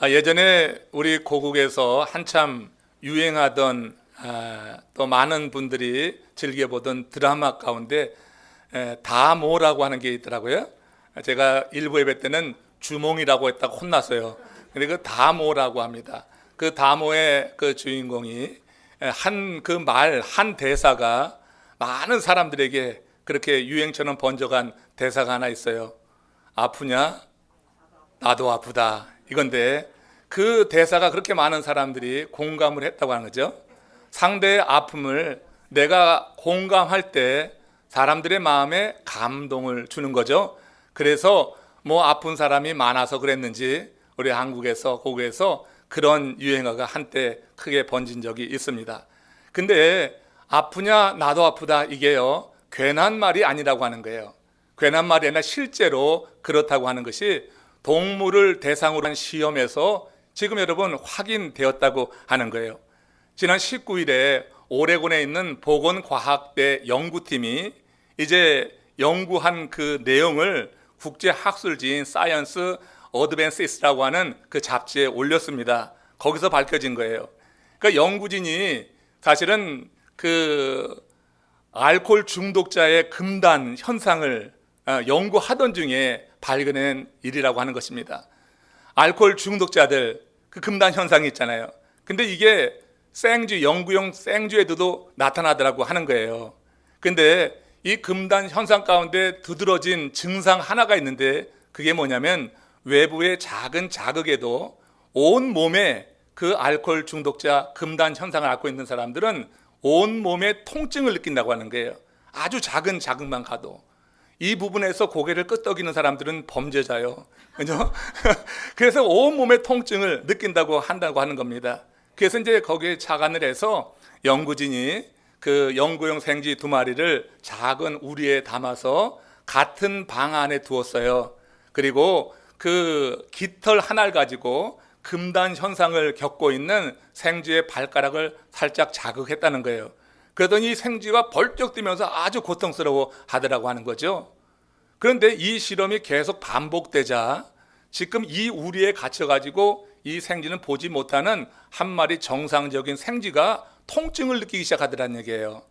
예전에 우리 고국에서 한참 유행하던 또 많은 분들이 즐겨보던 드라마 가운데 다모라고 하는 게 있더라고요. 제가 일부 예배 때는 주몽이라고 했다고 혼났어요. 근데 그 다모라고 합니다. 그 다모의 그 주인공이 한 대사가 많은 사람들에게 그렇게 유행처럼 번져간 대사가 하나 있어요. 아프냐? 나도 아프다. 이건데 그 대사가 그렇게 많은 사람들이 공감을 했다고 하는 거죠. 상대의 아픔을 내가 공감할 때 사람들의 마음에 감동을 주는 거죠. 그래서 뭐 아픈 사람이 많아서 그랬는지 우리 한국에서 고국에서 그런 유행어가 한때 크게 번진 적이 있습니다. 근데 아프냐 나도 아프다 이게요 괜한 말이 아니라고 하는 거예요. 괜한 말이 아니라 실제로 그렇다고 하는 것이 동물을 대상으로 한 시험에서 지금 여러분 확인되었다고 하는 거예요. 지난 19일에 오레곤에 있는 보건과학대 연구팀이 이제 연구한 그 내용을 국제학술지인 사이언스 어드밴시스라고 하는 그 잡지에 올렸습니다. 거기서 밝혀진 거예요. 그러니까 연구진이 사실은 그 알코올 중독자의 금단 현상을 연구하던 중에 발견한 일이라고 하는 것입니다. 알코올 중독자들 그 금단 현상이 있잖아요. 근데 이게 영구용 생주에도 나타나더라고 하는 거예요. 근데 이 금단 현상 가운데 두드러진 증상 하나가 있는데 그게 뭐냐면 외부의 작은 자극에도 온 몸에 그 알코올 중독자 금단 현상을 앓고 있는 사람들은 온 몸에 통증을 느낀다고 하는 거예요. 아주 작은 자극만 가도. 이 부분에서 고개를 끄덕이는 사람들은 범죄자요. 그죠? 그래서 온몸의 통증을 느낀다고 한다고 하는 겁니다. 그래서 이제 거기에 착안을 해서 연구진이 그 연구용 생쥐 2마리를 작은 우리에 담아서 같은 방 안에 두었어요. 그리고 그 깃털 하나를 가지고 금단 현상을 겪고 있는 생쥐의 발가락을 살짝 자극했다는 거예요. 그러더니 생쥐가 벌쩍 뛰면서 아주 고통스러워 하더라고 하는 거죠. 그런데 이 실험이 계속 반복되자 지금 이 우리에 갇혀가지고 이 생쥐는 보지 못하는 한 마리 정상적인 생쥐가 통증을 느끼기 시작하더라는 얘기예요.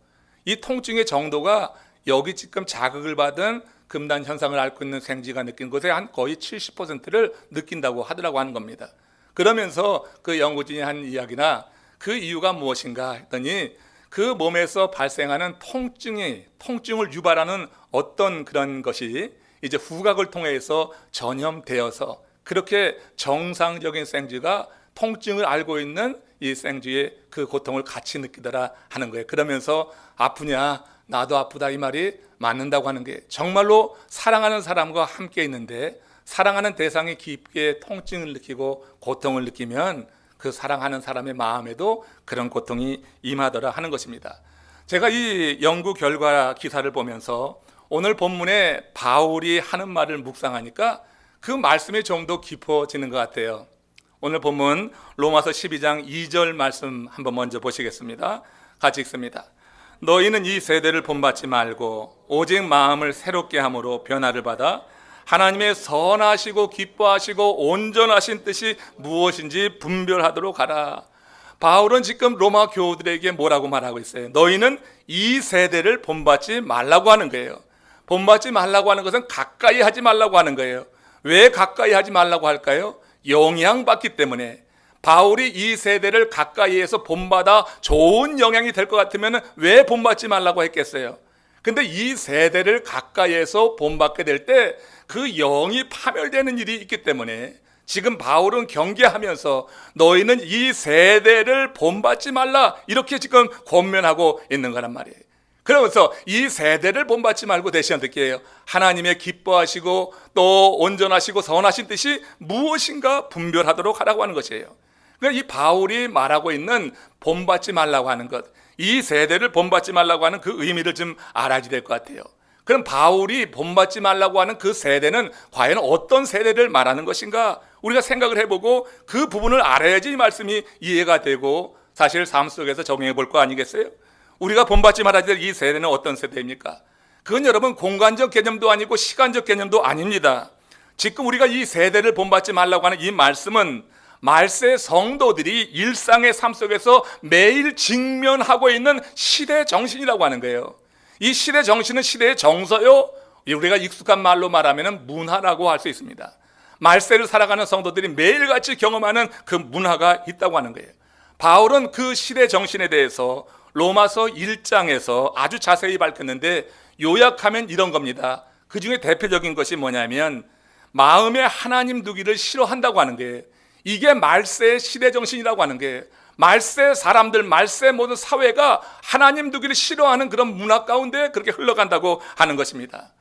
이 통증의 정도가 여기 지금 자극을 받은 금단 현상을 앓고 있는 생쥐가 느낀 것의 한 거의 70%를 느낀다고 하더라고 하는 겁니다. 그러면서 그 연구진이 한 이야기나 그 이유가 무엇인가 했더니 그 몸에서 발생하는 통증을 유발하는 어떤 그런 것이 이제 후각을 통해서 전염되어서 그렇게 정상적인 생쥐가 통증을 앓고 있는 이 생쥐의 그 고통을 같이 느끼더라 하는 거예요. 그러면서 아프냐 나도 아프다 이 말이 맞는다고 하는 게 정말로 사랑하는 사람과 함께 있는데 사랑하는 대상이 깊게 통증을 느끼고 고통을 느끼면 그 사랑하는 사람의 마음에도 그런 고통이 임하더라 하는 것입니다. 제가 이 연구 결과 기사를 보면서 오늘 본문에 바울이 하는 말을 묵상하니까 그 말씀이 좀 더 깊어지는 것 같아요. 오늘 본문 로마서 12장 2절 말씀 한번 먼저 보시겠습니다. 같이 읽습니다. 너희는 이 세대를 본받지 말고 오직 마음을 새롭게 함으로 변화를 받아 하나님의 선하시고 기뻐하시고 온전하신 뜻이 무엇인지 분별하도록 하라. 바울은 지금 로마 교우들에게 뭐라고 말하고 있어요? 너희는 이 세대를 본받지 말라고 하는 거예요. 본받지 말라고 하는 것은 가까이 하지 말라고 하는 거예요. 왜 가까이 하지 말라고 할까요? 영향받기 때문에. 바울이 이 세대를 가까이에서 본받아 좋은 영향이 될 것 같으면 왜 본받지 말라고 했겠어요? 근데 이 세대를 가까이에서 본받게 될 때 그 영이 파멸되는 일이 있기 때문에 지금 바울은 경계하면서 너희는 이 세대를 본받지 말라 이렇게 지금 권면하고 있는 거란 말이에요. 그러면서 이 세대를 본받지 말고 대신 어떻게 해요? 하나님의 기뻐하시고 또 온전하시고 선하신 뜻이 무엇인가 분별하도록 하라고 하는 것이에요. 그러니까 이 바울이 말하고 있는 본받지 말라고 하는 것, 이 세대를 본받지 말라고 하는 그 의미를 좀 알아야 될 것 같아요. 그럼 바울이 본받지 말라고 하는 그 세대는 과연 어떤 세대를 말하는 것인가? 우리가 생각을 해보고 그 부분을 알아야지 이 말씀이 이해가 되고 사실 삶 속에서 적용해 볼 거 아니겠어요? 우리가 본받지 말아야 될 이 세대는 어떤 세대입니까? 그건 여러분 공간적 개념도 아니고 시간적 개념도 아닙니다. 지금 우리가 이 세대를 본받지 말라고 하는 이 말씀은 말세 성도들이 일상의 삶 속에서 매일 직면하고 있는 시대 정신이라고 하는 거예요. 이 시대 정신은 시대의 정서요, 우리가 익숙한 말로 말하면 문화라고 할 수 있습니다. 말세를 살아가는 성도들이 매일같이 경험하는 그 문화가 있다고 하는 거예요. 바울은 그 시대 정신에 대해서 로마서 1장에서 아주 자세히 밝혔는데, 요약하면 이런 겁니다. 그 중에 대표적인 것이 뭐냐면 마음에 하나님 두기를 싫어한다고 하는 거예요. 이게 말세의 시대 정신이라고 하는 게, 말세 사람들, 말세 모든 사회가 하나님 두기를 싫어하는 그런 문화 가운데 그렇게 흘러간다고 하는 것입니다.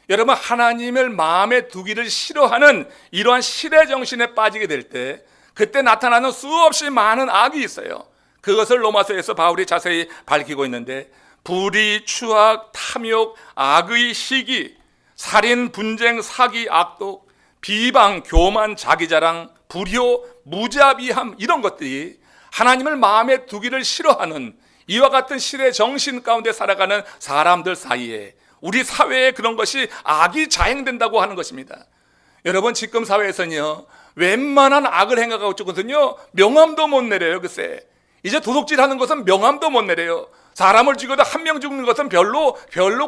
여러분, 하나님을 마음에 두기를 싫어하는 이러한 시대 정신에 빠지게 될 때 그때 나타나는 수없이 많은 악이 있어요. 그것을 로마서에서 바울이 자세히 밝히고 있는데, 불의, 추악, 탐욕, 악의 시기, 살인, 분쟁, 사기, 악독, 비방, 교만, 자기자랑, 불효, 무자비함, 이런 것들이 하나님을 마음에 두기를 싫어하는 이와 같은 시대 정신 가운데 살아가는 사람들 사이에, 우리 사회에 그런 것이 악이 자행된다고 하는 것입니다. 여러분, 지금 사회에서는요, 웬만한 악을 행하고 있거든요, 명함도 못 내려요. 글쎄, 이제 도둑질하는 것은 명함도 못 내려요. 사람을 죽여도 한 명 죽는 것은 별로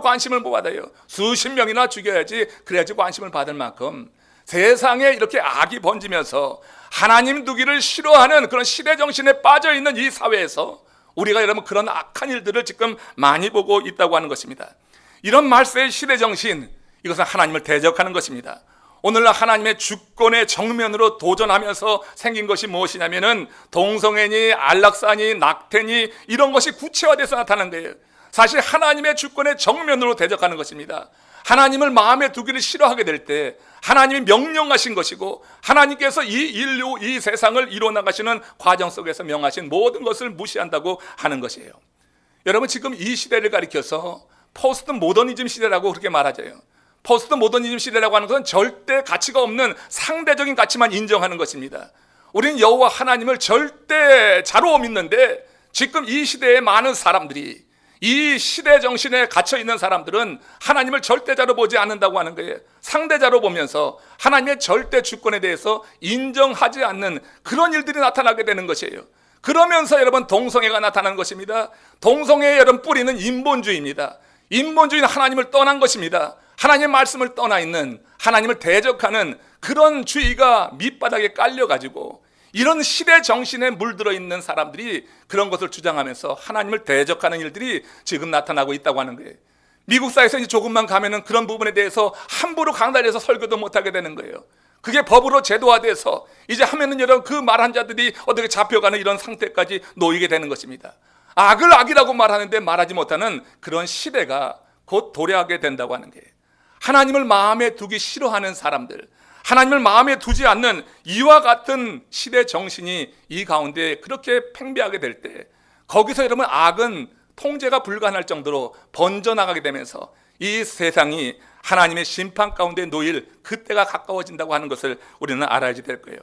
관심을 못 받아요. 수십 명이나 죽여야지, 그래야지 관심을 받을 만큼 세상에 이렇게 악이 번지면서 하나님 두기를 싫어하는 그런 시대 정신에 빠져 있는 이 사회에서 우리가 여러분 그런 악한 일들을 지금 많이 보고 있다고 하는 것입니다. 이런 말세의 시대 정신, 이것은 하나님을 대적하는 것입니다. 오늘날 하나님의 주권의 정면으로 도전하면서 생긴 것이 무엇이냐면은 동성애니 안락사니 낙태니 이런 것이 구체화돼서 나타난 거예요. 사실 하나님의 주권의 정면으로 대적하는 것입니다. 하나님을 마음에 두기를 싫어하게 될 때 하나님이 명령하신 것이고, 하나님께서 이 인류, 이 세상을 이루어나가시는 과정 속에서 명하신 모든 것을 무시한다고 하는 것이에요. 여러분, 지금 이 시대를 가리켜서 포스트 모더니즘 시대라고 그렇게 말하죠. 포스트 모더니즘 시대라고 하는 것은 절대 가치가 없는 상대적인 가치만 인정하는 것입니다. 우리는 여호와 하나님을 절대자로 믿는데, 지금 이 시대의 많은 사람들이, 이 시대 정신에 갇혀 있는 사람들은 하나님을 절대자로 보지 않는다고 하는 거예요. 상대자로 보면서 하나님의 절대 주권에 대해서 인정하지 않는 그런 일들이 나타나게 되는 것이에요. 그러면서 여러분 동성애가 나타나는 것입니다. 동성애의 여러분 뿌리는 인본주의입니다. 인본주의는 하나님을 떠난 것입니다. 하나님의 말씀을 떠나 있는, 하나님을 대적하는 그런 주의가 밑바닥에 깔려가지고 이런 시대 정신에 물들어 있는 사람들이 그런 것을 주장하면서 하나님을 대적하는 일들이 지금 나타나고 있다고 하는 거예요. 미국 사회에서 이제 조금만 가면은 그런 부분에 대해서 함부로 강단에서 설교도 못하게 되는 거예요. 그게 법으로 제도화돼서 이제 하면은 여러분 그 말한 자들이 어떻게 잡혀가는 이런 상태까지 놓이게 되는 것입니다. 악을 악이라고 말하는데 말하지 못하는 그런 시대가 곧 도래하게 된다고 하는 거예요. 하나님을 마음에 두기 싫어하는 사람들, 하나님을 마음에 두지 않는 이와 같은 시대 정신이 이 가운데 그렇게 팽배하게 될 때, 거기서 여러분 악은 통제가 불가능할 정도로 번져나가게 되면서 이 세상이 하나님의 심판 가운데 놓일 그때가 가까워진다고 하는 것을 우리는 알아야지 될 거예요.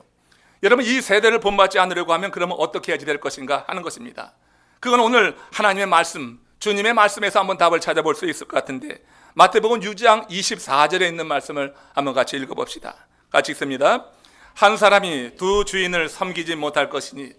여러분, 이 세대를 본받지 않으려고 하면 그러면 어떻게 해야지 될 것인가 하는 것입니다. 그건 오늘 하나님의 말씀, 주님의 말씀에서 한번 답을 찾아볼 수 있을 것 같은데, 마태복음 6장 24절에 있는 말씀을 한번 같이 읽어봅시다. 같이 읽습니다. 한 사람이 두 주인을 섬기지 못할 것이니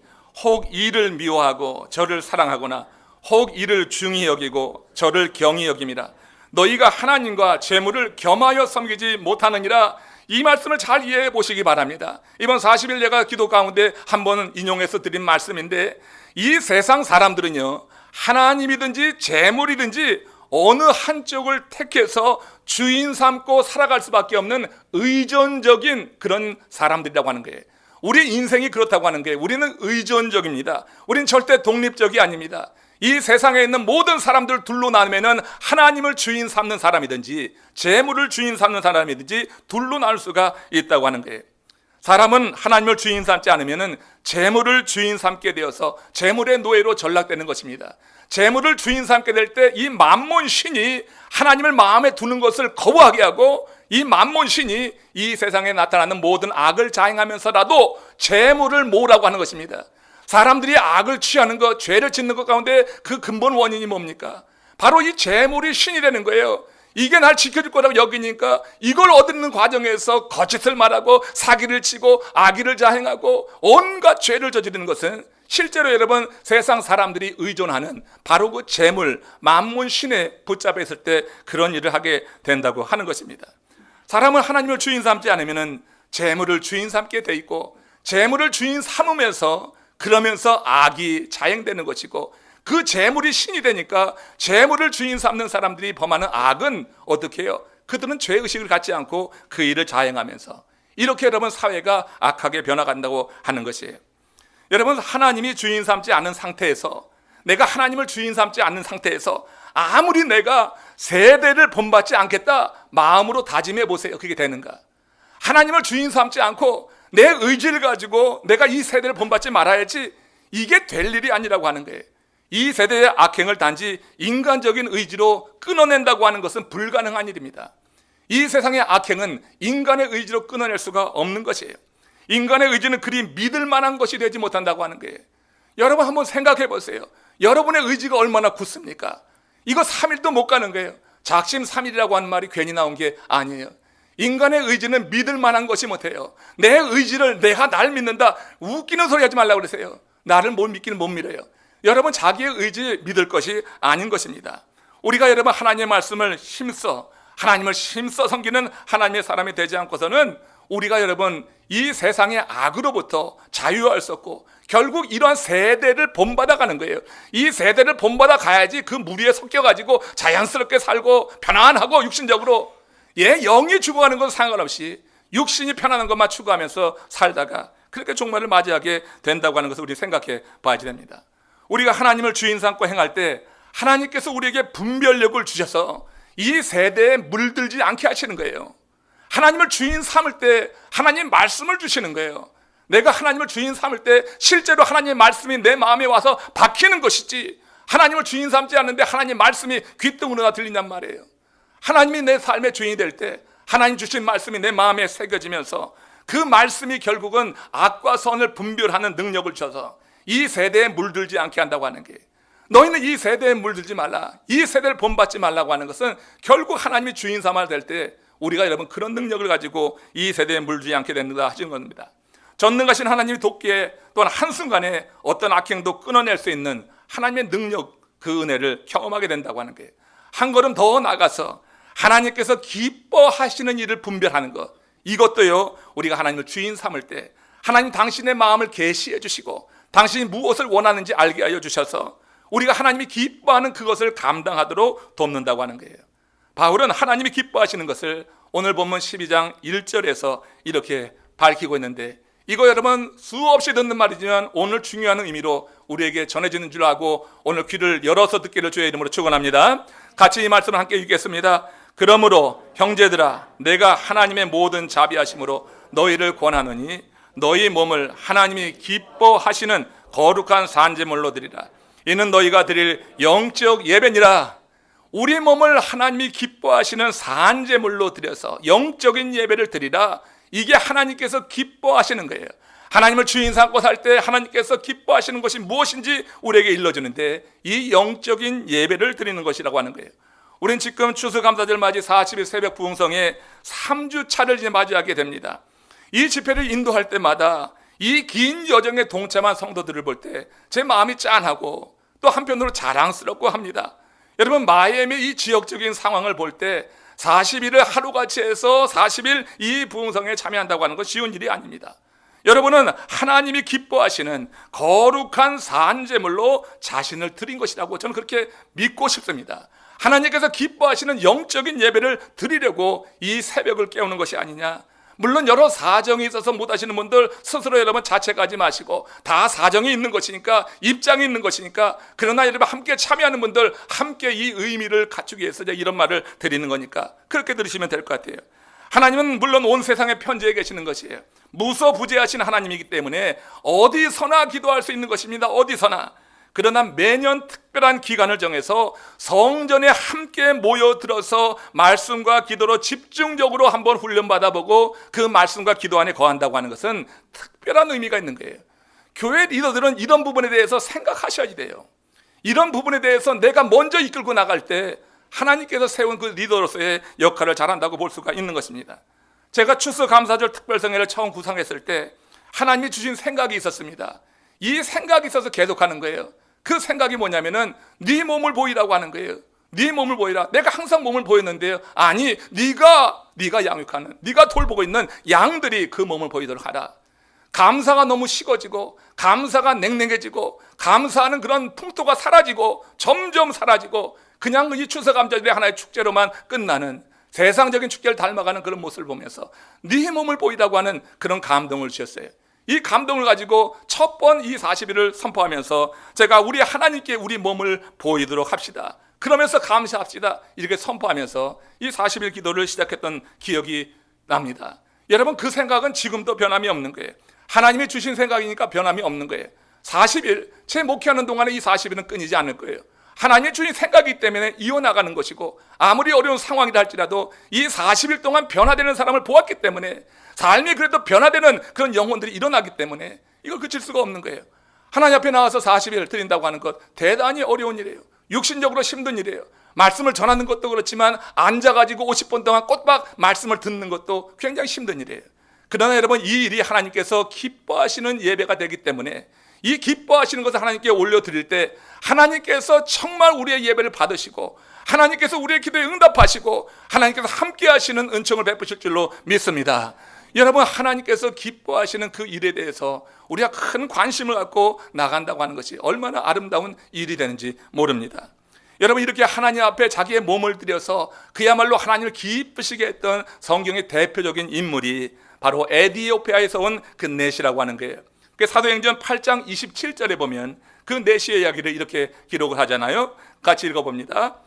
혹 이를 미워하고 저를 사랑하거나 혹 이를 중히 여기고 저를 경히 여김이라. 너희가 하나님과 재물을 겸하여 섬기지 못하느니라. 이 말씀을 잘 이해해 보시기 바랍니다. 이번 40일 내가 기도 가운데 한번 인용해서 드린 말씀인데, 이 세상 사람들은요, 하나님이든지 재물이든지 어느 한쪽을 택해서 주인 삼고 살아갈 수밖에 없는 의존적인 그런 사람들이라고 하는 거예요. 우리 인생이 그렇다고 하는 거예요. 우리는 의존적입니다. 우리는 절대 독립적이 아닙니다. 이 세상에 있는 모든 사람들 둘로 나누면은 하나님을 주인 삼는 사람이든지 재물을 주인 삼는 사람이든지 둘로 나눌 수가 있다고 하는 거예요. 사람은 하나님을 주인 삼지 않으면은 재물을 주인 삼게 되어서 재물의 노예로 전락되는 것입니다. 재물을 주인 삼게 될 때 이 만몬 신이 하나님을 마음에 두는 것을 거부하게 하고, 이 만몬 신이 이 세상에 나타나는 모든 악을 자행하면서라도 재물을 모으라고 하는 것입니다. 사람들이 악을 취하는 것, 죄를 짓는 것 가운데 그 근본 원인이 뭡니까? 바로 이 재물이 신이 되는 거예요. 이게 날 지켜줄 거라고 여기니까 이걸 얻는 과정에서 거짓을 말하고 사기를 치고 악의를 자행하고 온갖 죄를 저지르는 것은 실제로 여러분 세상 사람들이 의존하는 바로 그 재물, 만문 신에 붙잡혀 있을 때 그런 일을 하게 된다고 하는 것입니다. 사람은 하나님을 주인 삼지 않으면 재물을 주인 삼게 돼 있고, 재물을 주인 삼으면서 그러면서 악이 자행되는 것이고, 그 재물이 신이 되니까 재물을 주인 삼는 사람들이 범하는 악은 어떻게 해요? 그들은 죄의식을 갖지 않고 그 일을 자행하면서 이렇게 여러분 사회가 악하게 변화간다고 하는 것이에요. 여러분, 하나님이 주인 삼지 않은 상태에서, 내가 하나님을 주인 삼지 않는 상태에서 아무리 내가 세대를 본받지 않겠다 마음으로 다짐해 보세요. 그게 되는가? 하나님을 주인 삼지 않고 내 의지를 가지고 내가 이 세대를 본받지 말아야지, 이게 될 일이 아니라고 하는 거예요. 이 세대의 악행을 단지 인간적인 의지로 끊어낸다고 하는 것은 불가능한 일입니다. 이 세상의 악행은 인간의 의지로 끊어낼 수가 없는 것이에요. 인간의 의지는 그리 믿을 만한 것이 되지 못한다고 하는 거예요. 여러분 한번 생각해 보세요. 여러분의 의지가 얼마나 굳습니까? 이거 3일도 못 가는 거예요. 작심 3일이라고 하는 말이 괜히 나온 게 아니에요. 인간의 의지는 믿을 만한 것이 못해요. 내 의지를, 내가 날 믿는다, 웃기는 소리 하지 말라고 그러세요. 나를 못 믿기는 못 믿어요. 여러분 자기의 의지 믿을 것이 아닌 것입니다. 우리가 여러분 하나님의 말씀을 하나님을 힘써 섬기는 하나님의 사람이 되지 않고서는 우리가 여러분 이 세상의 악으로부터 자유할 수 없고, 결국 이러한 세대를 본받아 가는 거예요. 이 세대를 본받아 가야지 그 무리에 섞여가지고 자연스럽게 살고 편안하고 육신적으로, 영이 죽어가는 건 상관없이 육신이 편안한 것만 추구하면서 살다가 그렇게 종말을 맞이하게 된다고 하는 것을 우리 생각해 봐야 됩니다. 우리가 하나님을 주인 삼고 행할 때 하나님께서 우리에게 분별력을 주셔서 이 세대에 물들지 않게 하시는 거예요. 하나님을 주인 삼을 때 하나님 말씀을 주시는 거예요. 내가 하나님을 주인 삼을 때 실제로 하나님의 말씀이 내 마음에 와서 박히는 것이지, 하나님을 주인 삼지 않는데 하나님 말씀이 귓등으로 들린단 말이에요. 하나님이 내 삶의 주인이 될 때 하나님 주신 말씀이 내 마음에 새겨지면서 그 말씀이 결국은 악과 선을 분별하는 능력을 줘서 이 세대에 물들지 않게 한다고 하는 게, 너희는 이 세대에 물들지 말라, 이 세대를 본받지 말라고 하는 것은 결국 하나님이 주인 삼아야 될 때 우리가 여러분 그런 능력을 가지고 이 세대에 물들지 않게 된다 하신 겁니다. 전능하신 하나님이 돕기에 또한 한순간에 어떤 악행도 끊어낼 수 있는 하나님의 능력, 그 은혜를 경험하게 된다고 하는 거예요. 한 걸음 더 나가서 하나님께서 기뻐하시는 일을 분별하는 것, 이것도요 우리가 하나님을 주인 삼을 때 하나님 당신의 마음을 계시해 주시고 당신이 무엇을 원하는지 알게 하여 주셔서 우리가 하나님이 기뻐하는 그것을 감당하도록 돕는다고 하는 거예요. 바울은 하나님이 기뻐하시는 것을 오늘 본문 12장 1절에서 이렇게 밝히고 있는데, 이거 여러분 수없이 듣는 말이지만 오늘 중요한 의미로 우리에게 전해지는 줄 알고 오늘 귀를 열어서 듣기를 주의 이름으로 축원합니다. 같이 이 말씀을 함께 읽겠습니다. 그러므로 형제들아, 내가 하나님의 모든 자비하심으로 너희를 권하노니 너희 몸을 하나님이 기뻐하시는 거룩한 산제물로 드리라. 이는 너희가 드릴 영적 예배니라. 우리 몸을 하나님이 기뻐하시는 산제물로 드려서 영적인 예배를 드리라. 이게 하나님께서 기뻐하시는 거예요. 하나님을 주인 삼고 살 때 하나님께서 기뻐하시는 것이 무엇인지 우리에게 일러주는데, 이 영적인 예배를 드리는 것이라고 하는 거예요. 우리는 지금 추수감사절 맞이 40일 새벽 부흥성에 3주차를 이제 맞이하게 됩니다. 이 집회를 인도할 때마다 이 긴 여정에 동참한 성도들을 볼 때 제 마음이 짠하고 또 한편으로 자랑스럽고 합니다. 여러분, 마이애미 이 지역적인 상황을 볼 때 40일을 하루같이 해서 40일 이 부흥성에 참여한다고 하는 건 쉬운 일이 아닙니다. 여러분은 하나님이 기뻐하시는 거룩한 산제물로 자신을 드린 것이라고 저는 그렇게 믿고 싶습니다. 하나님께서 기뻐하시는 영적인 예배를 드리려고 이 새벽을 깨우는 것이 아니냐. 물론 여러 사정이 있어서 못 하시는 분들 스스로 여러분 자책하지 마시고, 다 사정이 있는 것이니까, 입장이 있는 것이니까, 그러나 여러분 함께 참여하는 분들 함께 이 의미를 갖추기 위해서 이런 말을 드리는 거니까 그렇게 들으시면 될 것 같아요. 하나님은 물론 온 세상에 편지해 계시는 것이에요. 무소부재하신 하나님이기 때문에 어디서나 기도할 수 있는 것입니다. 어디서나. 그러나 매년 특별한 기간을 정해서 성전에 함께 모여들어서 말씀과 기도로 집중적으로 한번 훈련받아보고 그 말씀과 기도 안에 거한다고 하는 것은 특별한 의미가 있는 거예요. 교회 리더들은 이런 부분에 대해서 생각하셔야 돼요. 이런 부분에 대해서 내가 먼저 이끌고 나갈 때 하나님께서 세운 그 리더로서의 역할을 잘한다고 볼 수가 있는 것입니다. 제가 추수감사절 특별성회를 처음 구성했을 때 하나님이 주신 생각이 있었습니다. 이 생각이 있어서 계속하는 거예요. 그 생각이 뭐냐면은 네 몸을 보이라고 하는 거예요. 네 몸을 보이라. 내가 항상 몸을 보였는데요. 아니, 네가 양육하는, 네가 돌보고 있는 양들이 그 몸을 보이도록 하라. 감사가 너무 식어지고, 감사가 냉랭해지고, 감사하는 그런 풍토가 사라지고, 점점 사라지고, 그냥 이 추수감사절이 하나의 축제로만 끝나는 세상적인 축제를 닮아가는 그런 모습을 보면서 네 몸을 보이라고 하는 그런 감동을 주셨어요. 이 감동을 가지고 첫 번 이 40일을 선포하면서 제가 우리 하나님께 우리 몸을 보이도록 합시다. 그러면서 감사합시다. 이렇게 선포하면서 이 40일 기도를 시작했던 기억이 납니다. 여러분, 그 생각은 지금도 변함이 없는 거예요. 하나님이 주신 생각이니까 변함이 없는 거예요. 40일, 제 목회하는 동안에 이 40일은 끊이지 않을 거예요. 하나님이 주신 생각이기 때문에 이어나가는 것이고, 아무리 어려운 상황이라 할지라도 이 40일 동안 변화되는 사람을 보았기 때문에, 삶이 그래도 변화되는 그런 영혼들이 일어나기 때문에 이걸 그칠 수가 없는 거예요. 하나님 앞에 나와서 40일 드린다고 하는 것 대단히 어려운 일이에요. 육신적으로 힘든 일이에요. 말씀을 전하는 것도 그렇지만 앉아가지고 50분 동안 꼬박 말씀을 듣는 것도 굉장히 힘든 일이에요. 그러나 여러분, 이 일이 하나님께서 기뻐하시는 예배가 되기 때문에 이 기뻐하시는 것을 하나님께 올려드릴 때 하나님께서 정말 우리의 예배를 받으시고, 하나님께서 우리의 기도에 응답하시고, 하나님께서 함께 하시는 은총을 베푸실 줄로 믿습니다. 여러분, 하나님께서 기뻐하시는 그 일에 대해서 우리가 큰 관심을 갖고 나간다고 하는 것이 얼마나 아름다운 일이 되는지 모릅니다. 여러분, 이렇게 하나님 앞에 자기의 몸을 들여서 그야말로 하나님을 기쁘시게 했던 성경의 대표적인 인물이 바로 에티오피아에서 온 그 넷이라고 하는 거예요. 사도행전 8장 27절에 보면 그 넷의 이야기를 이렇게 기록을 하잖아요. 같이 읽어봅니다.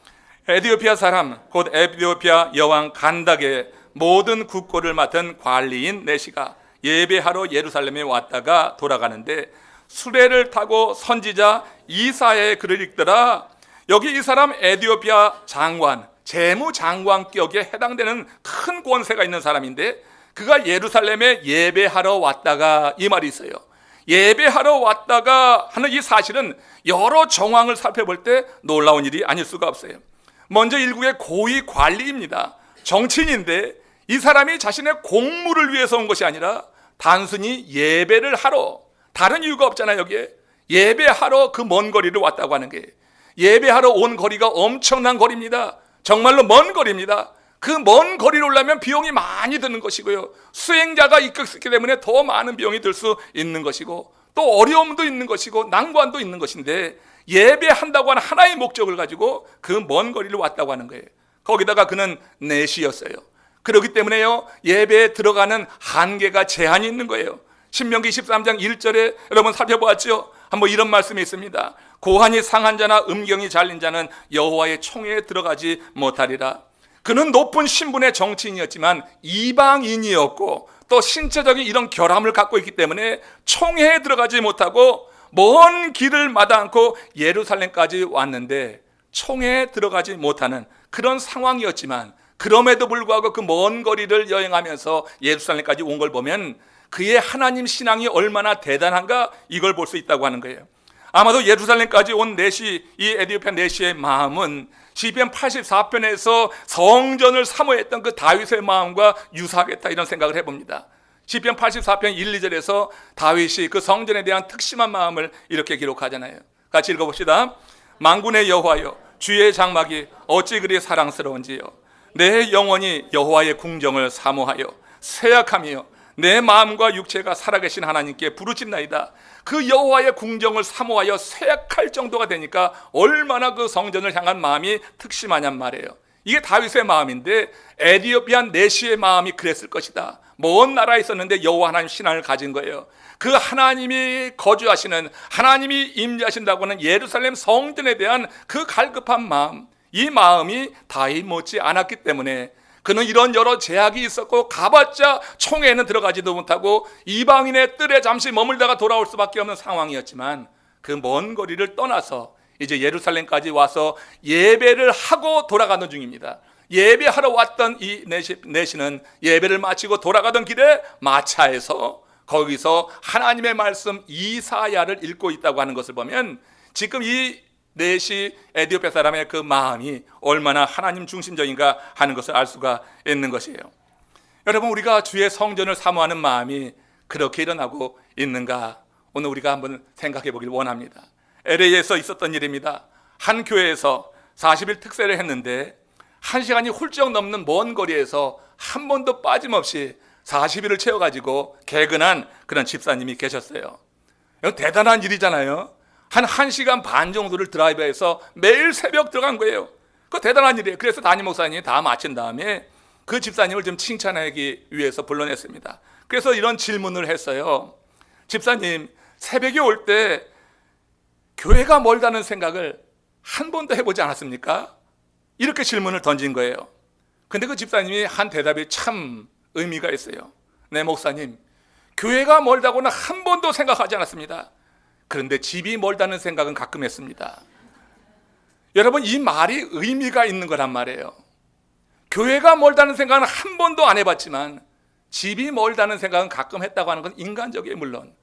에티오피아 사람 곧 에티오피아 여왕 간닥의 모든 국고를 맡은 관리인 넷이가 예배하러 예루살렘에 왔다가 돌아가는데 수레를 타고 선지자 이사야의 글을 읽더라. 여기 이 사람 에티오피아 장관, 재무장관격에 해당되는 큰 권세가 있는 사람인데 그가 예루살렘에 예배하러 왔다가, 이 말이 있어요. 예배하러 왔다가 하는 이 사실은 여러 정황을 살펴볼 때 놀라운 일이 아닐 수가 없어요. 먼저 일국의 고위 관리입니다. 정치인인데 이 사람이 자신의 공무를 위해서 온 것이 아니라 단순히 예배를 하러, 다른 이유가 없잖아요. 여기에 예배하러 그 먼 거리를 왔다고 하는 게, 예배하러 온 거리가 엄청난 거리입니다. 정말로 먼 거리입니다. 그 먼 거리를 오려면 비용이 많이 드는 것이고요, 수행자가 있기 때문에 더 많은 비용이 들 수 있는 것이고, 또 어려움도 있는 것이고 난관도 있는 것인데, 예배한다고 하는 하나의 목적을 가지고 그 먼 거리를 왔다고 하는 거예요. 거기다가 그는 넷이었어요. 그렇기 때문에요, 예배에 들어가는 한계가 제한이 있는 거예요. 신명기 13장 1절에 여러분 살펴보았죠? 한번 이런 말씀이 있습니다. 고환이 상한 자나 음경이 잘린 자는 여호와의 총회에 들어가지 못하리라. 그는 높은 신분의 정치인이었지만 이방인이었고 또 신체적인 이런 결함을 갖고 있기 때문에 총회에 들어가지 못하고 먼 길을 마다 않고 예루살렘까지 왔는데 총회에 들어가지 못하는 그런 상황이었지만, 그럼에도 불구하고 그 먼 거리를 여행하면서 예루살렘까지 온 걸 보면 그의 하나님 신앙이 얼마나 대단한가, 이걸 볼 수 있다고 하는 거예요. 아마도 예루살렘까지 온 넷이, 이 에티오피아 넷의 마음은 시편 84편에서 성전을 사모했던 그 다윗의 마음과 유사하겠다, 이런 생각을 해봅니다. 시편 84편 1, 2절에서 다윗이 그 성전에 대한 특심한 마음을 이렇게 기록하잖아요. 같이 읽어봅시다. 만군의 여호와여, 주의 장막이 어찌 그리 사랑스러운지요. 내 영혼이 여호와의 궁정을 사모하여 쇠약하며 내 마음과 육체가 살아계신 하나님께 부르짖나이다. 그 여호와의 궁정을 사모하여 쇠약할 정도가 되니까 얼마나 그 성전을 향한 마음이 특심하냔 말이에요. 이게 다윗의 마음인데 에티오피아 넷의 마음이 그랬을 것이다. 먼 나라에 있었는데 여호와 하나님 신앙을 가진 거예요. 그 하나님이 거주하시는, 하나님이 임재하신다고 하는 예루살렘 성전에 대한 그 갈급한 마음, 이 마음이 다윗 못지 않았기 때문에 그는 이런 여러 제약이 있었고 가봤자 총회에는 들어가지도 못하고 이방인의 뜰에 잠시 머물다가 돌아올 수밖에 없는 상황이었지만, 그 먼 거리를 떠나서 이제 예루살렘까지 와서 예배를 하고 돌아가는 중입니다. 예배하러 왔던 이 넷이는 예배를 마치고 돌아가던 길에 마차에서 거기서 하나님의 말씀 이사야를 읽고 있다고 하는 것을 보면, 지금 이 넷이 에디오피아 사람의 그 마음이 얼마나 하나님 중심적인가 하는 것을 알 수가 있는 것이에요. 여러분, 우리가 주의 성전을 사모하는 마음이 그렇게 일어나고 있는가? 오늘 우리가 한번 생각해 보길 원합니다. LA에서 있었던 일입니다. 한 교회에서 40일 특세를 했는데 1시간이 훌쩍 넘는 먼 거리에서 한 번도 빠짐없이 40일을 채워가지고 개근한 그런 집사님이 계셨어요. 이거 대단한 일이잖아요. 한 1시간 반 정도를 드라이브해서 매일 새벽 들어간 거예요. 그거 대단한 일이에요. 그래서 담임 목사님이 다 마친 다음에 그 집사님을 좀 칭찬하기 위해서 불러냈습니다. 그래서 이런 질문을 했어요. 집사님, 새벽에 올 때 교회가 멀다는 생각을 한 번도 해보지 않았습니까? 이렇게 질문을 던진 거예요. 근데 그 집사님이 한 대답이 참 의미가 있어요. 네, 목사님, 교회가 멀다고는 한 번도 생각하지 않았습니다. 그런데 집이 멀다는 생각은 가끔 했습니다. 여러분, 이 말이 의미가 있는 거란 말이에요. 교회가 멀다는 생각은 한 번도 안 해봤지만 집이 멀다는 생각은 가끔 했다고 하는 건 인간적이에요, 물론.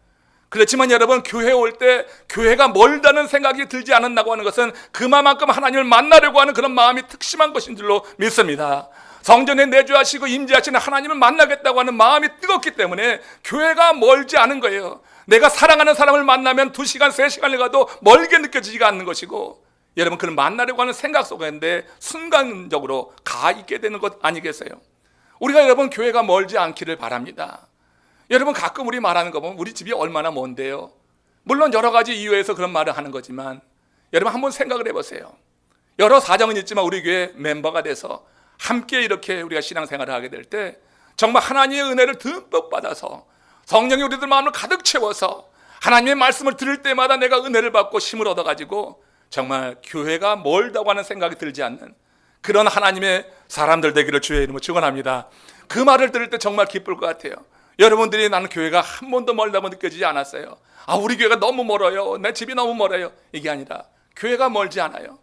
그렇지만 여러분, 교회 올 때 교회가 멀다는 생각이 들지 않는다고 하는 것은 그만큼 하나님을 만나려고 하는 그런 마음이 특심한 것인 줄로 믿습니다. 성전에 내주하시고 임재하시는 하나님을 만나겠다고 하는 마음이 뜨겁기 때문에 교회가 멀지 않은 거예요. 내가 사랑하는 사람을 만나면 2시간, 3시간을 가도 멀게 느껴지지가 않는 것이고, 여러분, 그런 만나려고 하는 생각 속에 순간적으로 가 있게 되는 것 아니겠어요? 우리가 여러분 교회가 멀지 않기를 바랍니다. 여러분, 가끔 우리 말하는 거 보면 우리 집이 얼마나 먼데요. 물론 여러 가지 이유에서 그런 말을 하는 거지만 여러분 한번 생각을 해보세요. 여러 사정은 있지만 우리 교회 멤버가 돼서 함께 이렇게 우리가 신앙생활을 하게 될 때 정말 하나님의 은혜를 듬뿍 받아서 성령이 우리들 마음을 가득 채워서 하나님의 말씀을 들을 때마다 내가 은혜를 받고 힘을 얻어가지고 정말 교회가 멀다고 하는 생각이 들지 않는 그런 하나님의 사람들 되기를 주의 이름으로 축원합니다. 그 말을 들을 때 정말 기쁠 것 같아요. 여러분들이 나는 교회가 한 번도 멀다고 느껴지지 않았어요. 우리 교회가 너무 멀어요. 내 집이 너무 멀어요. 이게 아니라 교회가 멀지 않아요.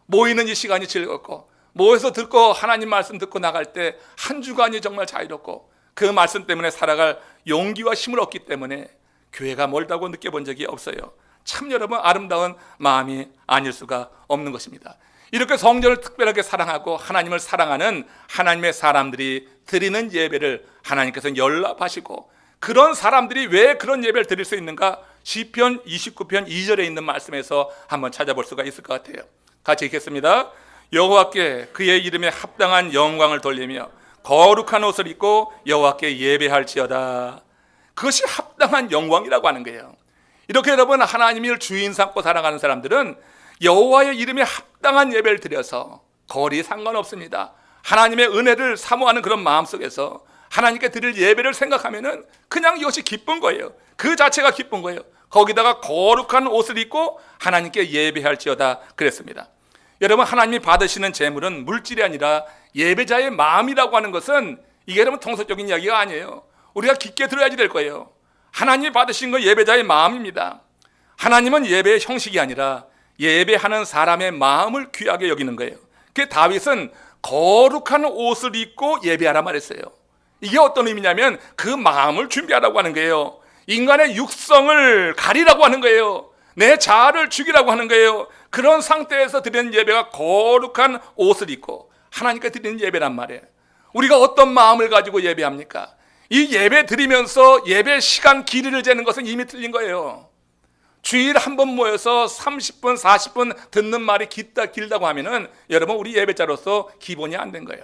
모이는 이 시간이 즐겁고 모여서 듣고 하나님 말씀 듣고 나갈 때 한 주간이 정말 자유롭고 그 말씀 때문에 살아갈 용기와 힘을 얻기 때문에 교회가 멀다고 느껴본 적이 없어요. 참 여러분 아름다운 마음이 아닐 수가 없는 것입니다. 이렇게 성전을 특별하게 사랑하고 하나님을 사랑하는 하나님의 사람들이 드리는 예배를 하나님께서 연락하시고, 그런 사람들이 왜 그런 예배를 드릴 수 있는가? 시편 29편 2절에 있는 말씀에서 한번 찾아볼 수가 있을 것 같아요. 같이 읽겠습니다. 여호와께 그의 이름에 합당한 영광을 돌리며 거룩한 옷을 입고 여호와께 예배할지어다. 그것이 합당한 영광이라고 하는 거예요. 이렇게 여러분 하나님을 주인 삼고 살아가는 사람들은 여호와의 이름에 합당한 예배를 드려서 거리 상관없습니다. 하나님의 은혜를 사모하는 그런 마음 속에서 하나님께 드릴 예배를 생각하면은 그냥 이것이 기쁜 거예요. 그 자체가 기쁜 거예요. 거기다가 거룩한 옷을 입고 하나님께 예배할지어다 그랬습니다. 여러분, 하나님이 받으시는 제물은 물질이 아니라 예배자의 마음이라고 하는 것은 이게 여러분 통속적인 이야기가 아니에요. 우리가 깊게 들어야지 될 거예요. 하나님이 받으신 건 예배자의 마음입니다. 하나님은 예배의 형식이 아니라 예배하는 사람의 마음을 귀하게 여기는 거예요. 그 다윗은 거룩한 옷을 입고 예배하라 말했어요. 이게 어떤 의미냐면 그 마음을 준비하라고 하는 거예요. 인간의 육성을 가리라고 하는 거예요. 내 자아를 죽이라고 하는 거예요. 그런 상태에서 드리는 예배가 거룩한 옷을 입고 하나님께 드리는 예배란 말이에요. 우리가 어떤 마음을 가지고 예배합니까? 이 예배 드리면서 예배 시간 길이를 재는 것은 이미 틀린 거예요. 주일 한 번 모여서 30분, 40분 듣는 말이 길다고 하면은 여러분 우리 예배자로서 기본이 안 된 거예요.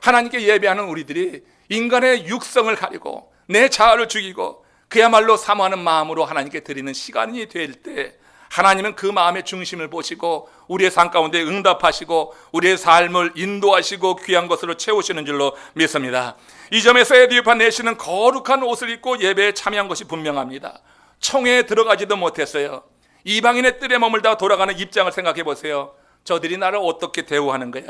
하나님께 예배하는 우리들이 인간의 육성을 가리고 내 자아를 죽이고 그야말로 사모하는 마음으로 하나님께 드리는 시간이 될 때 하나님은 그 마음의 중심을 보시고 우리의 삶 가운데 응답하시고 우리의 삶을 인도하시고 귀한 것으로 채우시는 줄로 믿습니다. 이 점에서 에디오피아 내시는 거룩한 옷을 입고 예배에 참여한 것이 분명합니다. 총회에 들어가지도 못했어요. 이방인의 뜰에 머물다가 돌아가는 입장을 생각해 보세요. 저들이 나를 어떻게 대우하는 거야?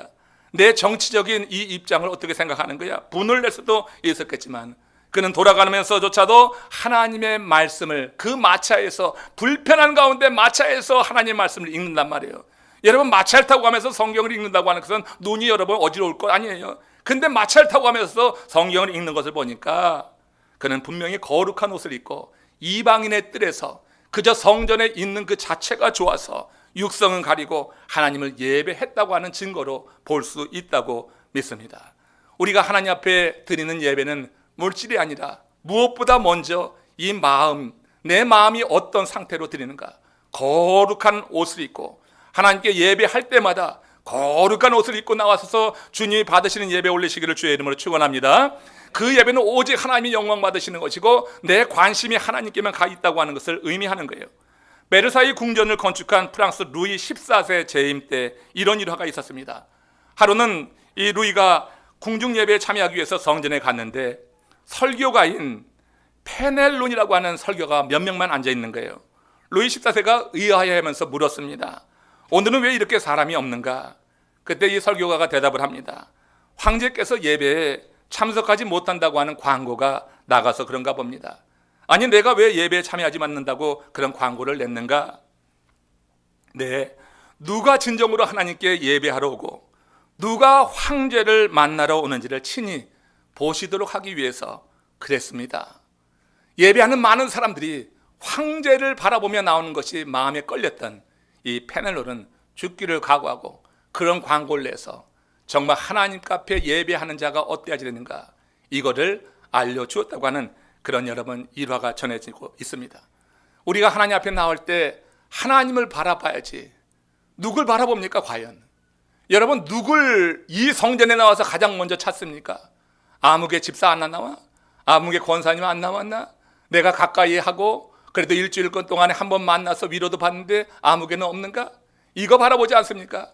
내 정치적인 이 입장을 어떻게 생각하는 거야? 분을 낼 수도 있었겠지만 그는 돌아가면서조차도 하나님의 말씀을 그 마차에서 불편한 가운데 마차에서 하나님의 말씀을 읽는단 말이에요. 여러분 마차를 타고 가면서 성경을 읽는다고 하는 것은 눈이 여러분 어지러울 것 아니에요. 근데 마차를 타고 가면서 성경을 읽는 것을 보니까 그는 분명히 거룩한 옷을 입고 이방인의 뜰에서 그저 성전에 있는 그 자체가 좋아서 육성은 가리고 하나님을 예배했다고 하는 증거로 볼 수 있다고 믿습니다. 우리가 하나님 앞에 드리는 예배는 물질이 아니라 무엇보다 먼저 이 마음, 내 마음이 어떤 상태로 드리는가. 거룩한 옷을 입고 하나님께 예배할 때마다 거룩한 옷을 입고 나와서 주님이 받으시는 예배 올리시기를 주의 이름으로 축원합니다. 그 예배는 오직 하나님이 영광 받으시는 것이고 내 관심이 하나님께만 가 있다고 하는 것을 의미하는 거예요. 베르사유 궁전을 건축한 프랑스 루이 14세 재임 때 이런 일화가 있었습니다. 하루는 이 루이가 궁중 예배에 참여하기 위해서 성전에 갔는데 설교가인 페넬론이라고 하는 설교가 몇 명만 앉아 있는 거예요. 루이 14세가 의아해하면서 물었습니다. 오늘은 왜 이렇게 사람이 없는가? 그때 이 설교가가 대답을 합니다. 황제께서 예배에 참석하지 못한다고 하는 광고가 나가서 그런가 봅니다. 아니, 내가 왜 예배에 참여하지 않는다고 그런 광고를 냈는가? 네, 누가 진정으로 하나님께 예배하러 오고 누가 황제를 만나러 오는지를 친히 보시도록 하기 위해서 그랬습니다. 예배하는 많은 사람들이 황제를 바라보며 나오는 것이 마음에 끌렸던 이 페넬론은 죽기를 각오하고 그런 광고를 내서 정말 하나님께 앞에 예배하는 자가 어때야 되는가, 이거를 알려주었다고 하는 그런 여러분 일화가 전해지고 있습니다. 우리가 하나님 앞에 나올 때 하나님을 바라봐야지. 누굴 바라봅니까 과연? 여러분, 누굴 이 성전에 나와서 가장 먼저 찾습니까? 아무개 집사 안 나와? 아무개 권사님 안 나왔나? 내가 가까이 하고 그래도 일주일간 동안에 한 번 만나서 위로도 받는데 아무개는 없는가? 이거 바라보지 않습니까?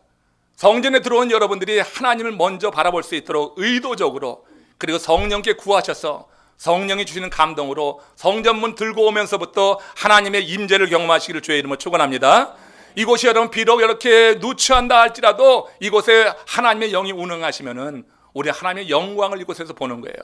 성전에 들어온 여러분들이 하나님을 먼저 바라볼 수 있도록 의도적으로, 그리고 성령께 구하셔서 성령이 주시는 감동으로 성전문 들고 오면서부터 하나님의 임재를 경험하시기를 주의 이름으로 축원합니다. 이곳이 여러분 비록 이렇게 누추한다 할지라도 이곳에 하나님의 영이 운행하시면은 우리 하나님의 영광을 이곳에서 보는 거예요.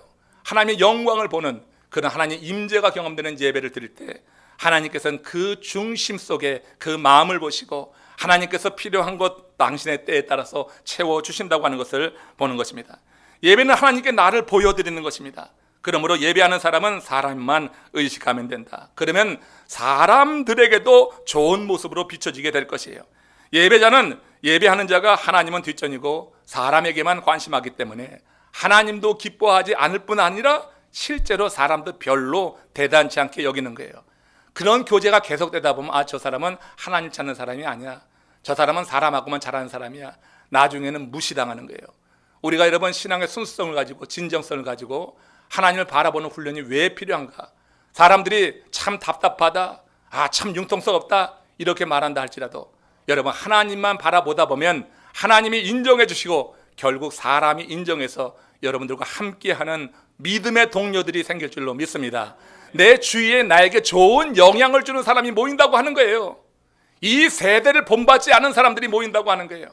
하나님의 영광을 보는 그런 하나님의 임재가 경험되는 예배를 드릴 때 하나님께서는 그 중심 속에 그 마음을 보시고 하나님께서 필요한 것 당신의 때에 따라서 채워주신다고 하는 것을 보는 것입니다. 예배는 하나님께 나를 보여드리는 것입니다. 그러므로 예배하는 사람은 사람만 의식하면 된다. 그러면 사람들에게도 좋은 모습으로 비춰지게 될 것이에요. 예배자는, 예배하는 자가 하나님은 뒷전이고 사람에게만 관심하기 때문에 하나님도 기뻐하지 않을 뿐 아니라 실제로 사람도 별로 대단치 않게 여기는 거예요. 그런 교제가 계속되다 보면 아, 저 사람은 하나님 찾는 사람이 아니야. 저 사람은 사람하고만 잘하는 사람이야. 나중에는 무시당하는 거예요. 우리가 여러분 신앙의 순수성을 가지고 진정성을 가지고 하나님을 바라보는 훈련이 왜 필요한가? 사람들이 참 답답하다, 아, 참 융통성 없다 이렇게 말한다 할지라도 여러분 하나님만 바라보다 보면 하나님이 인정해 주시고 결국 사람이 인정해서 여러분들과 함께하는 믿음의 동료들이 생길 줄로 믿습니다. 내 주위에 나에게 좋은 영향을 주는 사람이 모인다고 하는 거예요. 이 세대를 본받지 않은 사람들이 모인다고 하는 거예요.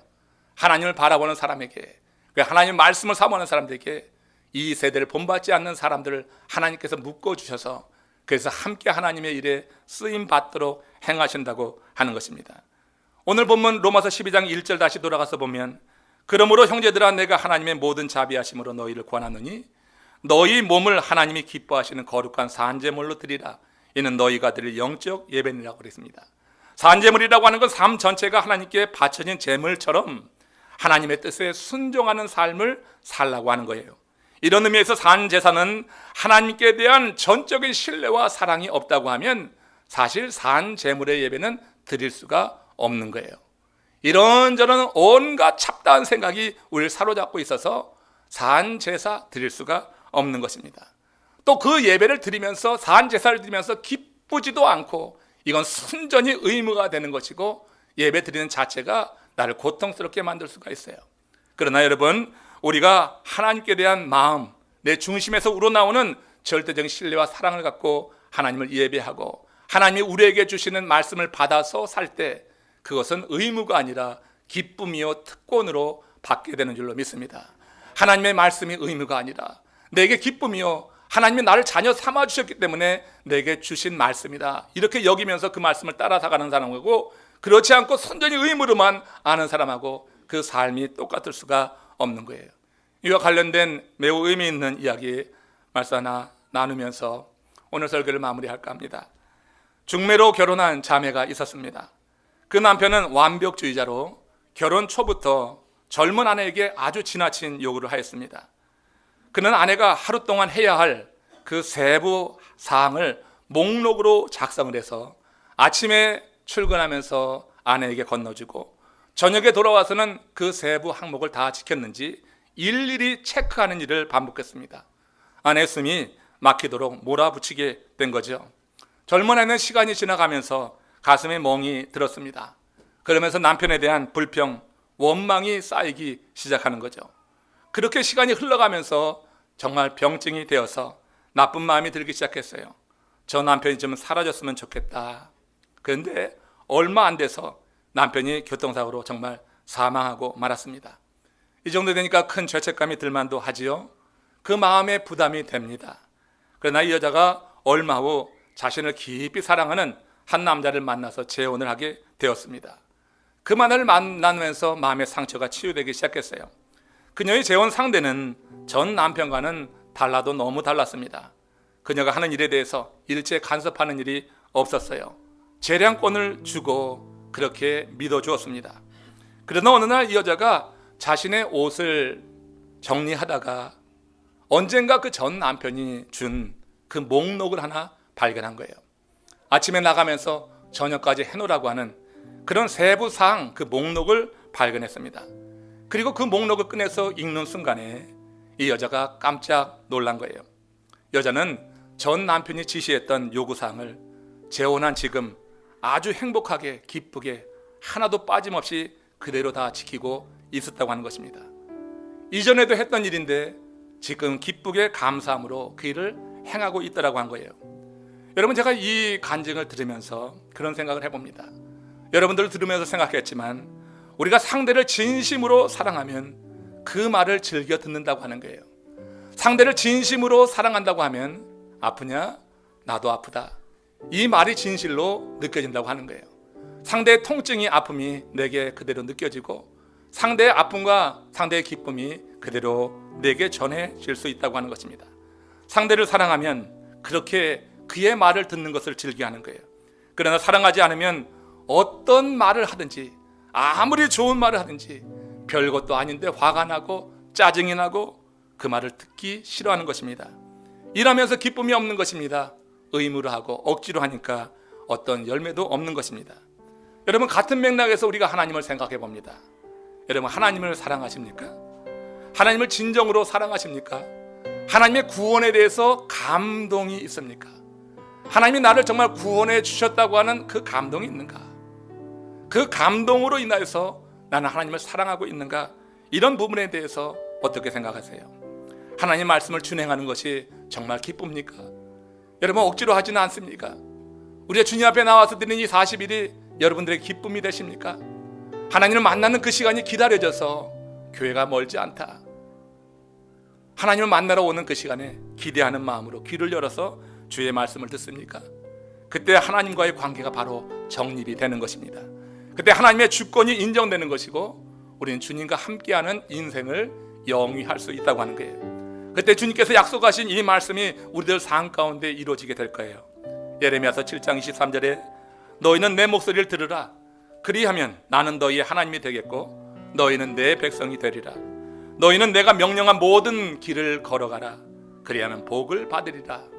하나님을 바라보는 사람에게, 하나님 말씀을 사모하는 사람들에게 이 세대를 본받지 않는 사람들을 하나님께서 묶어주셔서 그래서 함께 하나님의 일에 쓰임 받도록 행하신다고 하는 것입니다. 오늘 본문 로마서 12장 1절 다시 돌아가서 보면 그러므로 형제들아 내가 하나님의 모든 자비하심으로 너희를 권하노니 너희 몸을 하나님이 기뻐하시는 거룩한 산제물로 드리라. 이는 너희가 드릴 영적 예배니라고 그랬습니다. 산제물이라고 하는 건 삶 전체가 하나님께 바쳐진 제물처럼 하나님의 뜻에 순종하는 삶을 살라고 하는 거예요. 이런 의미에서 산제사는 하나님께 대한 전적인 신뢰와 사랑이 없다고 하면 사실 산제물의 예배는 드릴 수가 없는 거예요. 이런저런 온갖 잡다한 생각이 우리를 사로잡고 있어서 산제사 드릴 수가 없는 것입니다. 또 그 예배를 드리면서 산제사를 드리면서 기쁘지도 않고 이건 순전히 의무가 되는 것이고 예배 드리는 자체가 나를 고통스럽게 만들 수가 있어요. 그러나 여러분, 우리가 하나님께 대한 마음, 내 중심에서 우러나오는 절대적인 신뢰와 사랑을 갖고 하나님을 예배하고 하나님이 우리에게 주시는 말씀을 받아서 살 때 그것은 의무가 아니라 기쁨이요 특권으로 받게 되는 줄로 믿습니다. 하나님의 말씀이 의무가 아니라 내게 기쁨이요, 하나님이 나를 자녀 삼아주셨기 때문에 내게 주신 말씀이다 이렇게 여기면서 그 말씀을 따라 살아가는 사람하고 그렇지 않고 순전히 의무로만 아는 사람하고 그 삶이 똑같을 수가 없는 거예요. 이와 관련된 매우 의미 있는 이야기 말씀 하나 나누면서 오늘 설교를 마무리할까 합니다. 중매로 결혼한 자매가 있었습니다. 그 남편은 완벽주의자로 결혼 초부터 젊은 아내에게 아주 지나친 요구를 하였습니다. 그는 아내가 하루 동안 해야 할 그 세부 사항을 목록으로 작성을 해서 아침에 출근하면서 아내에게 건너주고 저녁에 돌아와서는 그 세부 항목을 다 지켰는지 일일이 체크하는 일을 반복했습니다. 아내의 숨이 막히도록 몰아붙이게 된 거죠. 젊은 아내는 시간이 지나가면서 가슴에 멍이 들었습니다. 그러면서 남편에 대한 불평, 원망이 쌓이기 시작하는 거죠. 그렇게 시간이 흘러가면서 정말 병증이 되어서 나쁜 마음이 들기 시작했어요. 저 남편이 좀 사라졌으면 좋겠다. 그런데 얼마 안 돼서 남편이 교통사고로 정말 사망하고 말았습니다. 이 정도 되니까 큰 죄책감이 들만도 하지요. 그 마음에 부담이 됩니다. 그러나 이 여자가 얼마 후 자신을 깊이 사랑하는 한 남자를 만나서 재혼을 하게 되었습니다. 그만을 만나면서 마음의 상처가 치유되기 시작했어요. 그녀의 재혼 상대는 전 남편과는 달라도 너무 달랐습니다. 그녀가 하는 일에 대해서 일체 간섭하는 일이 없었어요. 재량권을 주고 그렇게 믿어주었습니다. 그러나 어느 날 이 여자가 자신의 옷을 정리하다가 언젠가 그 전 남편이 준 그 목록을 하나 발견한 거예요. 아침에 나가면서 저녁까지 해놓으라고 하는 그런 세부사항 그 목록을 발견했습니다. 그리고 그 목록을 꺼내서 읽는 순간에 이 여자가 깜짝 놀란 거예요. 여자는 전 남편이 지시했던 요구사항을 재혼한 지금 아주 행복하게 기쁘게 하나도 빠짐없이 그대로 다 지키고 있었다고 하는 것입니다. 이전에도 했던 일인데 지금 기쁘게 감사함으로 그 일을 행하고 있더라고 한 거예요. 여러분, 제가 이 간증을 들으면서 그런 생각을 해봅니다. 여러분들 들으면서 생각했지만 우리가 상대를 진심으로 사랑하면 그 말을 즐겨 듣는다고 하는 거예요. 상대를 진심으로 사랑한다고 하면 아프냐? 나도 아프다. 이 말이 진실로 느껴진다고 하는 거예요. 상대의 통증이 아픔이 내게 그대로 느껴지고 상대의 아픔과 상대의 기쁨이 그대로 내게 전해질 수 있다고 하는 것입니다. 상대를 사랑하면 그렇게 그의 말을 듣는 것을 즐겨하는 거예요. 그러나 사랑하지 않으면 어떤 말을 하든지 아무리 좋은 말을 하든지 별것도 아닌데 화가 나고 짜증이 나고 그 말을 듣기 싫어하는 것입니다. 일하면서 기쁨이 없는 것입니다. 의무로 하고 억지로 하니까 어떤 열매도 없는 것입니다. 여러분, 같은 맥락에서 우리가 하나님을 생각해 봅니다. 여러분, 하나님을 사랑하십니까? 하나님을 진정으로 사랑하십니까? 하나님의 구원에 대해서 감동이 있습니까? 하나님이 나를 정말 구원해 주셨다고 하는 그 감동이 있는가? 그 감동으로 인하여서 나는 하나님을 사랑하고 있는가? 이런 부분에 대해서 어떻게 생각하세요? 하나님 말씀을 준행하는 것이 정말 기쁩니까? 여러분, 억지로 하지는 않습니까? 우리가 주님 앞에 나와서 드리는 이 40일이 여러분들의 기쁨이 되십니까? 하나님을 만나는 그 시간이 기다려져서 교회가 멀지 않다. 하나님을 만나러 오는 그 시간에 기대하는 마음으로 귀를 열어서 주의 말씀을 듣습니까? 그때 하나님과의 관계가 바로 정립이 되는 것입니다. 그때 하나님의 주권이 인정되는 것이고 우리는 주님과 함께하는 인생을 영위할 수 있다고 하는 거예요. 그때 주님께서 약속하신 이 말씀이 우리들 삶 가운데 이루어지게 될 거예요. 예레미야서 7장 23절에 너희는 내 목소리를 들으라. 그리하면 나는 너희의 하나님이 되겠고 너희는 내 백성이 되리라. 너희는 내가 명령한 모든 길을 걸어가라. 그리하면 복을 받으리라.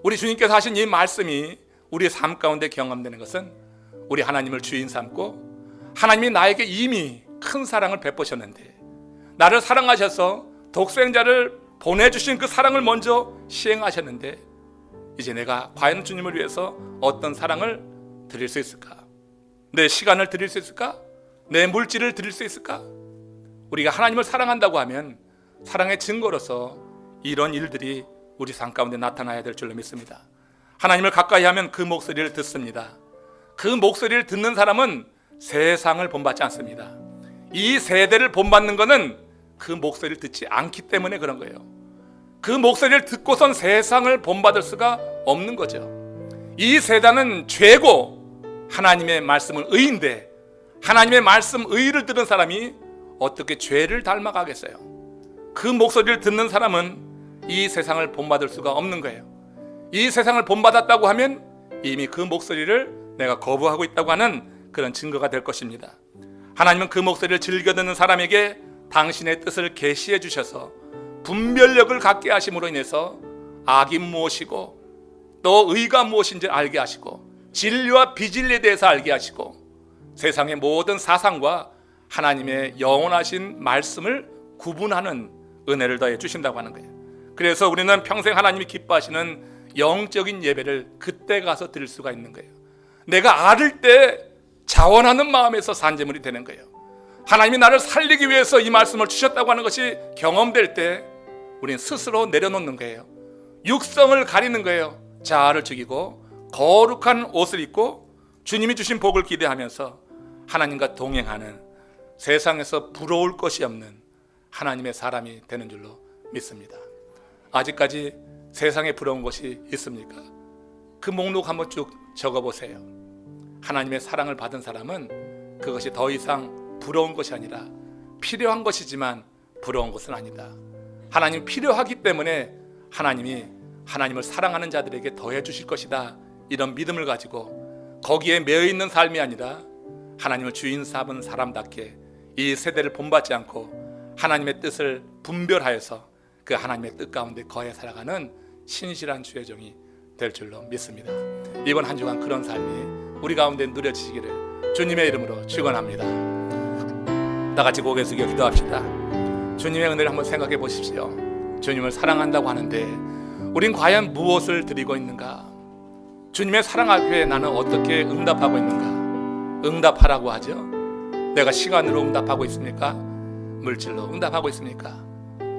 우리 주님께서 하신 이 말씀이 우리의 삶 가운데 경험되는 것은 우리 하나님을 주인 삼고 하나님이 나에게 이미 큰 사랑을 베푸셨는데 나를 사랑하셔서 독생자를 보내주신 그 사랑을 먼저 시행하셨는데 이제 내가 과연 주님을 위해서 어떤 사랑을 드릴 수 있을까? 내 시간을 드릴 수 있을까? 내 물질을 드릴 수 있을까? 우리가 하나님을 사랑한다고 하면 사랑의 증거로서 이런 일들이 우리 삶 가운데 나타나야 될 줄로 믿습니다. 하나님을 가까이 하면 그 목소리를 듣습니다. 그 목소리를 듣는 사람은 세상을 본받지 않습니다. 이 세대를 본받는 것은 그 목소리를 듣지 않기 때문에 그런 거예요. 그 목소리를 듣고선 세상을 본받을 수가 없는 거죠. 이 세대는 죄고 하나님의 말씀은 의인데 하나님의 말씀 의를 들은 사람이 어떻게 죄를 닮아가겠어요? 그 목소리를 듣는 사람은 이 세상을 본받을 수가 없는 거예요. 이 세상을 본받았다고 하면 이미 그 목소리를 내가 거부하고 있다고 하는 그런 증거가 될 것입니다. 하나님은 그 목소리를 즐겨 듣는 사람에게 당신의 뜻을 계시해 주셔서 분별력을 갖게 하심으로 인해서 악이 무엇이고 또 의가 무엇인지 알게 하시고 진리와 비진리에 대해서 알게 하시고 세상의 모든 사상과 하나님의 영원하신 말씀을 구분하는 은혜를 더해 주신다고 하는 거예요. 그래서 우리는 평생 하나님이 기뻐하시는 영적인 예배를 그때 가서 드릴 수가 있는 거예요. 내가 알을 때 자원하는 마음에서 산재물이 되는 거예요. 하나님이 나를 살리기 위해서 이 말씀을 주셨다고 하는 것이 경험될 때 우리는 스스로 내려놓는 거예요. 육성을 가리는 거예요. 자아를 죽이고 거룩한 옷을 입고 주님이 주신 복을 기대하면서 하나님과 동행하는 세상에서 부러울 것이 없는 하나님의 사람이 되는 줄로 믿습니다. 아직까지 세상에 부러운 것이 있습니까? 그 목록 한번 쭉 적어보세요. 하나님의 사랑을 받은 사람은 그것이 더 이상 부러운 것이 아니라 필요한 것이지만 부러운 것은 아니다. 하나님 필요하기 때문에 하나님이 하나님을 사랑하는 자들에게 더해 주실 것이다. 이런 믿음을 가지고 거기에 매여 있는 삶이 아니라 하나님을 주인 삼은 사람답게 이 세대를 본받지 않고 하나님의 뜻을 분별하여서 그 하나님의 뜻 가운데 거해 살아가는 신실한 주의 종이 될 줄로 믿습니다. 이번 한 주간 그런 삶이 우리 가운데 누려지시기를 주님의 이름으로 축원합니다. 다 같이 고개 숙여 기도합시다. 주님의 은혜를 한번 생각해 보십시오. 주님을 사랑한다고 하는데 우린 과연 무엇을 드리고 있는가? 주님의 사랑 앞에 나는 어떻게 응답하고 있는가? 응답하라고 하죠. 내가 시간으로 응답하고 있습니까? 물질로 응답하고 있습니까?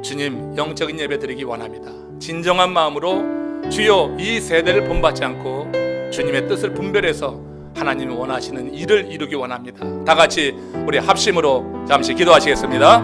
주님, 영적인 예배 드리기 원합니다. 진정한 마음으로 주여 이 세대를 본받지 않고 주님의 뜻을 분별해서 하나님이 원하시는 일을 이루기 원합니다. 다 같이 우리 합심으로 잠시 기도하시겠습니다.